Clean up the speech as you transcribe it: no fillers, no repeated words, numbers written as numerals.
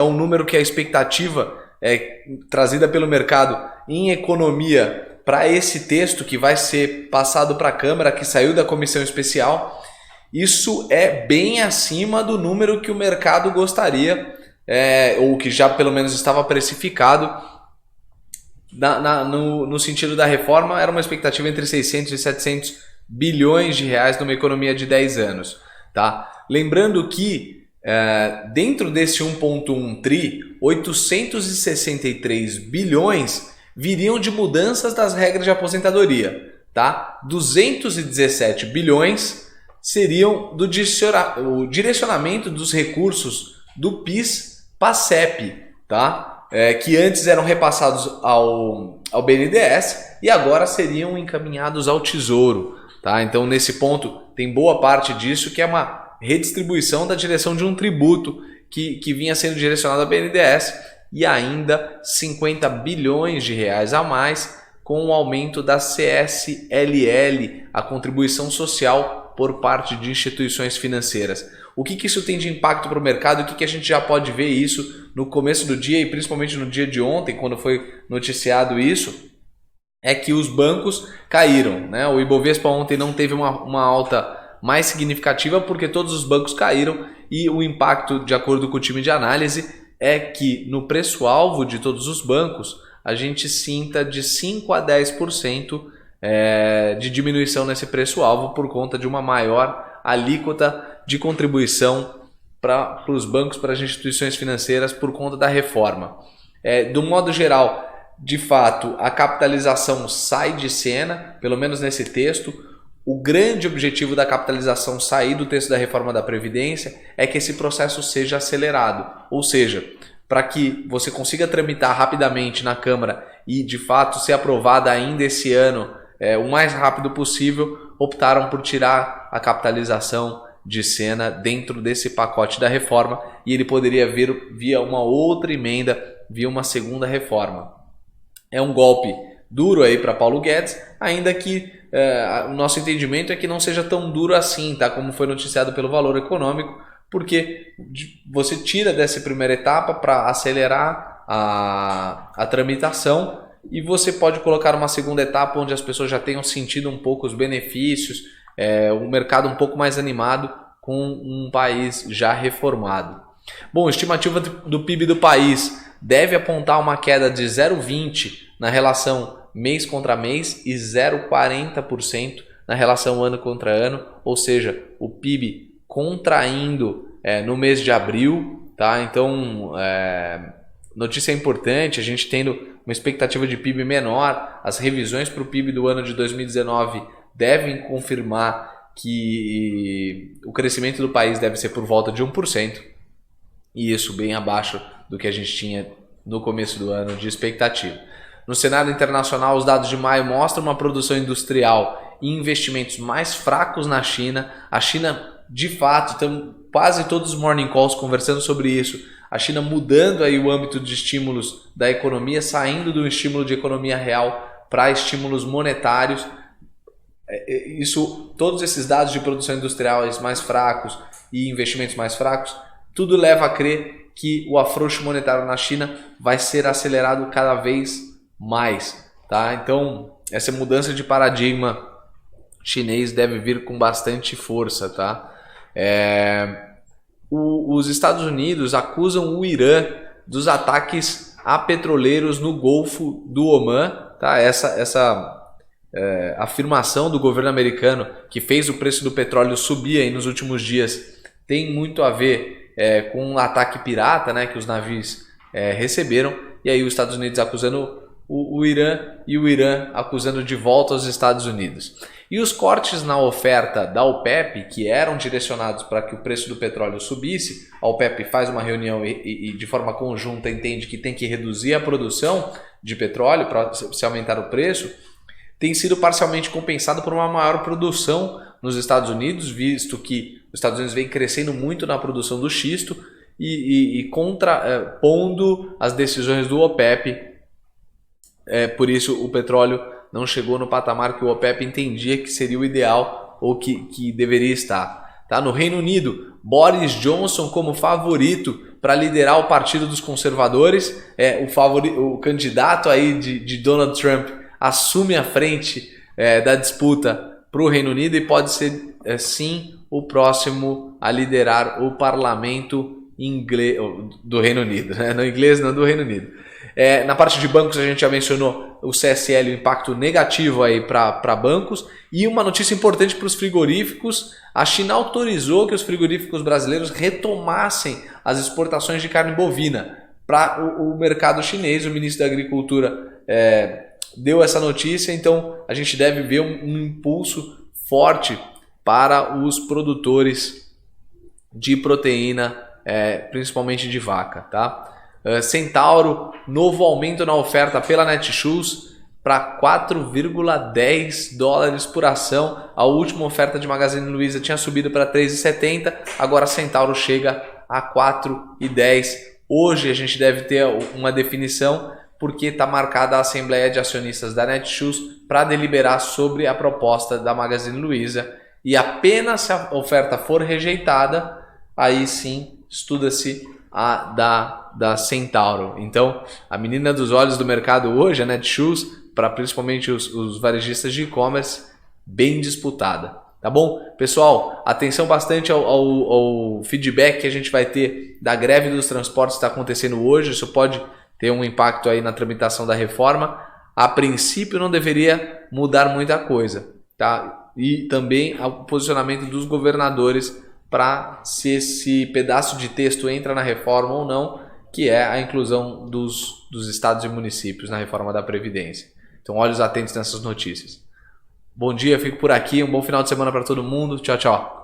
é um número que a expectativa é trazida pelo mercado em economia para esse texto que vai ser passado para a Câmara, que saiu da comissão especial. Isso é bem acima do número que o mercado gostaria, ou que já pelo menos estava precificado. No sentido da reforma, era uma expectativa entre 600 e 700 bilhões de reais numa economia de 10 anos. Tá? Lembrando que dentro desse 1,1 tri, 863 bilhões viriam de mudanças das regras de aposentadoria. Tá? 217 bilhões seriam do direcionamento dos recursos do PIS/PASEP, tá? Que antes eram repassados ao BNDES e agora seriam encaminhados ao Tesouro. Tá? Então, nesse ponto, tem boa parte disso que é uma redistribuição da direção de um tributo que vinha sendo direcionado ao BNDES e ainda 50 bilhões de reais a mais com o aumento da CSLL, a contribuição social por parte de instituições financeiras. O que isso tem de impacto para o mercado? O que a gente já pode ver isso no começo do dia e principalmente no dia de ontem, quando foi noticiado isso, é que os bancos caíram, né? O Ibovespa ontem não teve uma alta mais significativa porque todos os bancos caíram e o impacto, de acordo com o time de análise, é que no preço-alvo de todos os bancos a gente sinta de 5 a 10% de diminuição nesse preço-alvo por conta de uma maior alíquota de contribuição para os bancos, para as instituições financeiras por conta da reforma. Do modo geral, de fato, a capitalização sai de cena, pelo menos nesse texto. O grande objetivo da capitalização sair do texto da reforma da Previdência é que esse processo seja acelerado, ou seja, para que você consiga tramitar rapidamente na Câmara e de fato ser aprovada ainda esse ano, o mais rápido possível, optaram por tirar a capitalização de cena dentro desse pacote da reforma e ele poderia vir via uma outra emenda, via uma segunda reforma. É um golpe duro aí para Paulo Guedes, ainda que o nosso entendimento é que não seja tão duro assim, tá? Como foi noticiado pelo Valor Econômico, porque você tira dessa primeira etapa para acelerar a tramitação e você pode colocar uma segunda etapa onde as pessoas já tenham sentido um pouco os benefícios, um mercado um pouco mais animado com um país já reformado. Bom, a estimativa do PIB do país deve apontar uma queda de 0,20% na relação mês contra mês e 0,40% na relação ano contra ano, ou seja, o PIB contraindo no mês de abril, tá? Então, notícia importante, a gente tendo uma expectativa de PIB menor, as revisões para o PIB do ano de 2019 devem confirmar que o crescimento do país deve ser por volta de 1%, e isso bem abaixo do que a gente tinha no começo do ano de expectativa. No cenário internacional, os dados de maio mostram uma produção industrial e investimentos mais fracos na China. A China, de fato, estamos quase todos os morning calls conversando sobre isso. A China mudando aí o âmbito de estímulos da economia, saindo do estímulo de economia real para estímulos monetários. Todos esses dados de produção industrial mais fracos e investimentos mais fracos, tudo leva a crer que o afrouxo monetário na China vai ser acelerado cada vez mais, tá? Então, essa mudança de paradigma chinês deve vir com bastante força, tá? Os Estados Unidos acusam o Irã dos ataques a petroleiros no Golfo do Omã, tá? Essa afirmação do governo americano que fez o preço do petróleo subir aí nos últimos dias tem muito a ver com um ataque pirata, né, que os navios receberam, e aí os Estados Unidos acusando o Irã e o Irã acusando de volta os Estados Unidos. E os cortes na oferta da OPEP, que eram direcionados para que o preço do petróleo subisse, a OPEP faz uma reunião e de forma conjunta entende que tem que reduzir a produção de petróleo para se aumentar o preço, tem sido parcialmente compensado por uma maior produção nos Estados Unidos, visto que os Estados Unidos vem crescendo muito na produção do xisto e contrapondo as decisões do OPEP. Por isso o petróleo não chegou no patamar que o OPEP entendia que seria o ideal ou que deveria estar. Tá? No Reino Unido, Boris Johnson como favorito para liderar o Partido dos Conservadores. O candidato aí de Donald Trump assume a frente da disputa para o Reino Unido e pode ser, sim, o próximo a liderar o parlamento inglês do Reino Unido. Né? Não inglês, não, do Reino Unido. Na parte de bancos a gente já mencionou o CSL, o impacto negativo aí para bancos. E uma notícia importante para os frigoríficos: a China autorizou que os frigoríficos brasileiros retomassem as exportações de carne bovina para o mercado chinês. O ministro da Agricultura deu essa notícia, então a gente deve ver um impulso forte para os produtores de proteína, principalmente de vaca, tá? Centauro, novo aumento na oferta pela Netshoes para 4,10 dólares por ação. A última oferta de Magazine Luiza tinha subido para 3,70, agora Centauro chega a 4,10. Hoje a gente deve ter uma definição, porque está marcada a Assembleia de Acionistas da Netshoes para deliberar sobre a proposta da Magazine Luiza, e apenas se a oferta for rejeitada, aí sim estuda-se a da Centauro. Então, a menina dos olhos do mercado hoje, a Netshoes, para principalmente os varejistas de e-commerce, bem disputada. Tá bom? Pessoal, atenção bastante ao feedback que a gente vai ter da greve dos transportes que está acontecendo hoje. Isso pode ter um impacto aí na tramitação da reforma. A princípio não deveria mudar muita coisa, tá? E também o posicionamento dos governadores para se esse pedaço de texto entra na reforma ou não, que é a inclusão dos estados e municípios na reforma da Previdência. Então, olhos atentos nessas notícias. Bom dia, fico por aqui, um bom final de semana para todo mundo. Tchau, tchau.